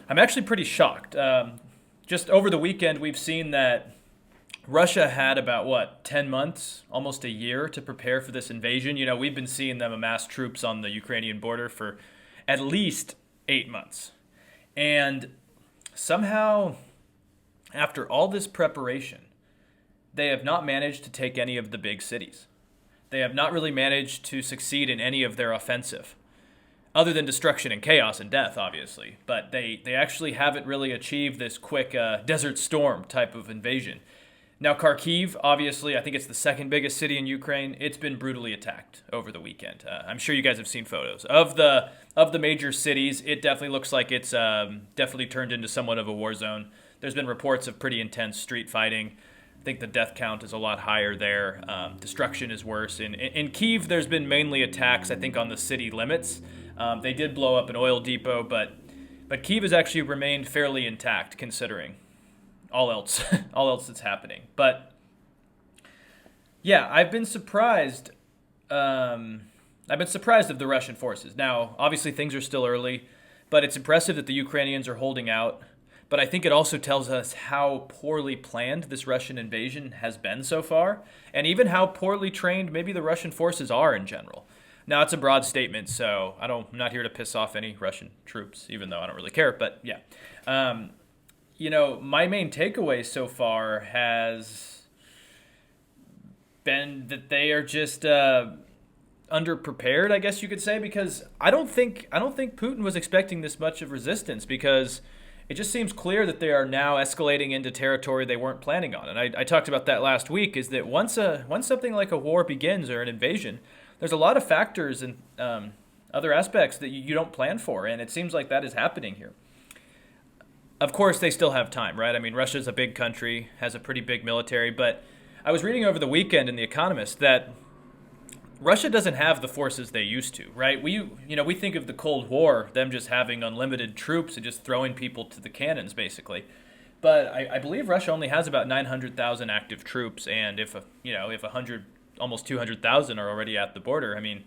I'm actually pretty shocked. Just over the weekend, we've seen that Russia had about, 10 months, almost a year to prepare for this invasion. We've been seeing them amass troops on the Ukrainian border for at least 8 months. And somehow, after all this preparation, they have not managed to take any of the big cities. They have not really managed to succeed in any of their offensive, other than destruction and chaos and death, obviously. But they actually haven't really achieved this quick Desert Storm type of invasion. Now, Kharkiv, obviously, I think it's the second biggest city in Ukraine. It's been brutally attacked over the weekend. I'm sure you guys have seen photos of the major cities. It definitely looks like it's definitely turned into somewhat of a war zone. There's been reports of pretty intense street fighting. I think the death count is a lot higher there. Destruction is worse. In Kyiv, there's been mainly attacks, I think, on the city limits. They did blow up an oil depot, but Kyiv has actually remained fairly intact considering all else that's happening. But yeah, I've been surprised. I've been surprised of the Russian forces. Now, obviously, things are still early, but it's impressive that the Ukrainians are holding out. But I think it also tells us how poorly planned this Russian invasion has been so far, and even how poorly trained maybe the Russian forces are in general. Now, it's a broad statement, so I'm not here to piss off any Russian troops, even though I don't really care. But yeah, my main takeaway so far has been that they are just underprepared, I guess you could say, because I don't think Putin was expecting this much of resistance, because it just seems clear that they are now escalating into territory they weren't planning on. And I talked about that last week, is that once something like a war begins or an invasion, there's a lot of factors and other aspects that you don't plan for, and it seems like that is happening here. Of course, they still have time, right? I mean, Russia's a big country, has a pretty big military, but I was reading over the weekend in The Economist that Russia doesn't have the forces they used to, right? We think of the Cold War, them just having unlimited troops and just throwing people to the cannons, basically. But I believe Russia only has about 900,000 active troops, and if 100, almost 200,000 are already at the border, I mean,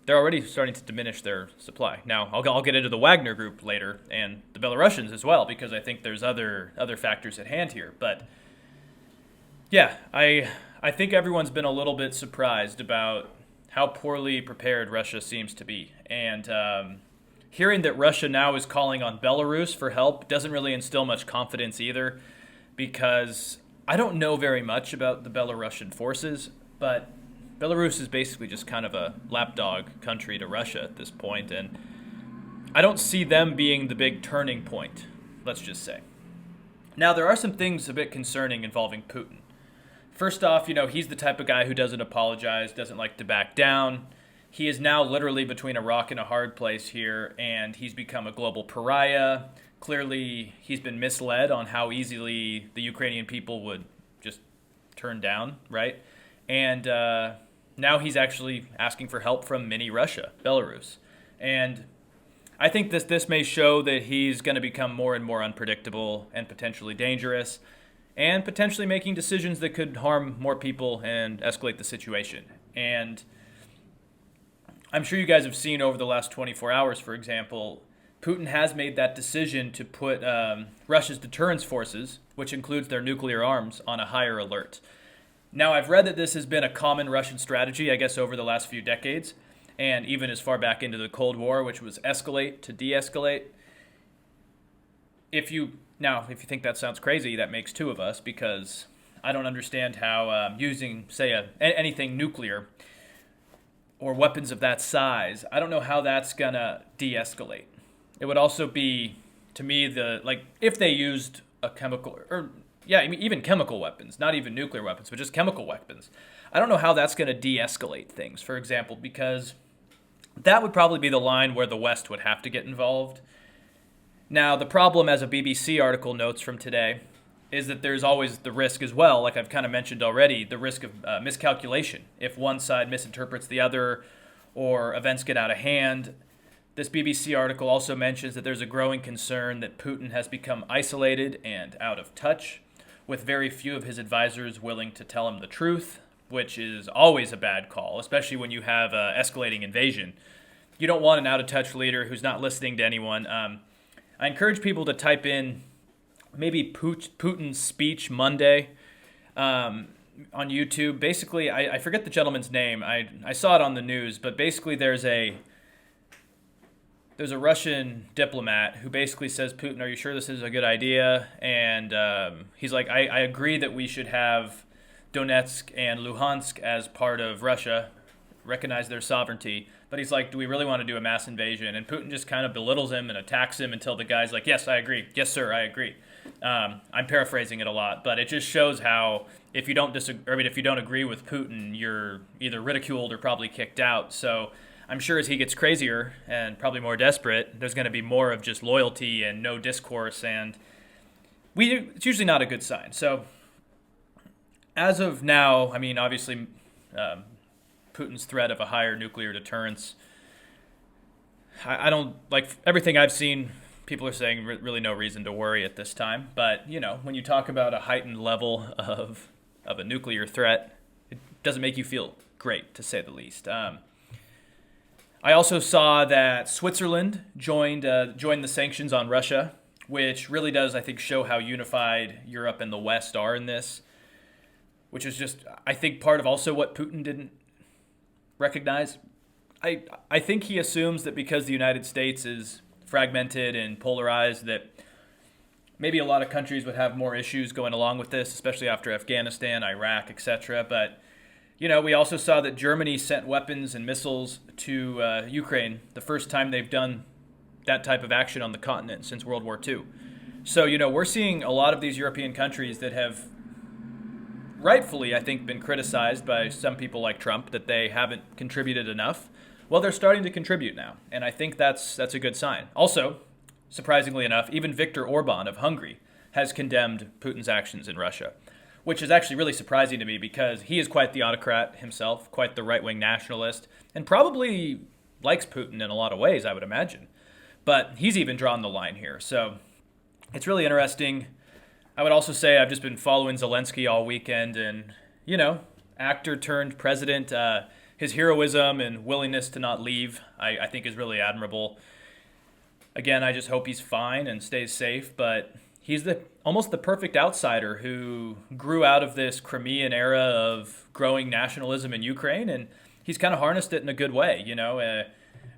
they're already starting to diminish their supply. Now, I'll get into the Wagner group later and the Belarusians as well, because I think there's other factors at hand here. But yeah, I think everyone's been a little bit surprised about how poorly prepared Russia seems to be. And hearing that Russia now is calling on Belarus for help doesn't really instill much confidence either, because I don't know very much about the Belarusian forces, but Belarus is basically just kind of a lapdog country to Russia at this point, and I don't see them being the big turning point, let's just say. Now, there are some things a bit concerning involving Putin. First off, he's the type of guy who doesn't apologize, doesn't like to back down. He is now literally between a rock and a hard place here, and he's become a global pariah. Clearly, he's been misled on how easily the Ukrainian people would just turn down, right? And now he's actually asking for help from mini Russia, Belarus. And I think this may show that he's going to become more and more unpredictable and potentially dangerous, and potentially making decisions that could harm more people and escalate the situation. And I'm sure you guys have seen over the last 24 hours, for example, Putin has made that decision to put Russia's deterrence forces, which includes their nuclear arms, on a higher alert. Now, I've read that this has been a common Russian strategy, I guess, over the last few decades, and even as far back into the Cold War, which was escalate to de-escalate. If you think that sounds crazy, that makes two of us, because I don't understand how using, say, anything nuclear or weapons of that size, I don't know how that's going to de-escalate. It would also be, to me, if they used a chemical, even chemical weapons, not even nuclear weapons, but just chemical weapons. I don't know how that's going to de-escalate things, for example, because that would probably be the line where the West would have to get involved. Now, the problem, as a BBC article notes from today, is that there's always the risk as well, like I've kind of mentioned already, the risk of miscalculation. If one side misinterprets the other or events get out of hand. This BBC article also mentions that there's a growing concern that Putin has become isolated and out of touch, with very few of his advisors willing to tell him the truth, which is always a bad call, especially when you have an escalating invasion. You don't want an out-of-touch leader who's not listening to anyone. I encourage people to type in maybe Putin's speech Monday on YouTube. Basically, I forget the gentleman's name. I saw it on the news, but basically there's a Russian diplomat who basically says, Putin, are you sure this is a good idea? And he's like, I agree that we should have Donetsk and Luhansk as part of Russia, recognize their sovereignty. But he's like, do we really want to do a mass invasion? And Putin just kind of belittles him and attacks him until the guy's like, yes, I agree. Yes, sir, I agree. I'm paraphrasing it a lot, but it just shows how if you don't if you don't agree with Putin, you're either ridiculed or probably kicked out. So I'm sure as he gets crazier and probably more desperate, there's going to be more of just loyalty and no discourse, and it's usually not a good sign. So as of now, I mean, obviously, Putin's threat of a higher nuclear deterrence, I don't like everything I've seen. People are saying really no reason to worry at this time. But, when you talk about a heightened level of a nuclear threat, it doesn't make you feel great, to say the least. I also saw that Switzerland joined the sanctions on Russia, which really does, I think, show how unified Europe and the West are in this, which is just, I think, part of also what Putin didn't recognize. I think he assumes that because the United States is fragmented and polarized, that maybe a lot of countries would have more issues going along with this, especially after Afghanistan, Iraq, etc. But, we also saw that Germany sent weapons and missiles to Ukraine, the first time they've done that type of action on the continent since World War II. So, we're seeing a lot of these European countries that have rightfully, I think, been criticized by some people like Trump that they haven't contributed enough. Well, they're starting to contribute now, and I think that's a good sign. Also, surprisingly enough, even Viktor Orban of Hungary has condemned Putin's actions in Russia, which is actually really surprising to me because he is quite the autocrat himself, quite the right-wing nationalist, and probably likes Putin in a lot of ways, I would imagine. But he's even drawn the line here, so it's really interesting. I would also say I've just been following Zelensky all weekend, and, actor turned president, his heroism and willingness to not leave, I think, is really admirable. Again, I just hope he's fine and stays safe, but he's almost the perfect outsider who grew out of this Crimean era of growing nationalism in Ukraine, and he's kind of harnessed it in a good way,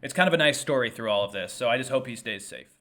It's kind of a nice story through all of this, so I just hope he stays safe.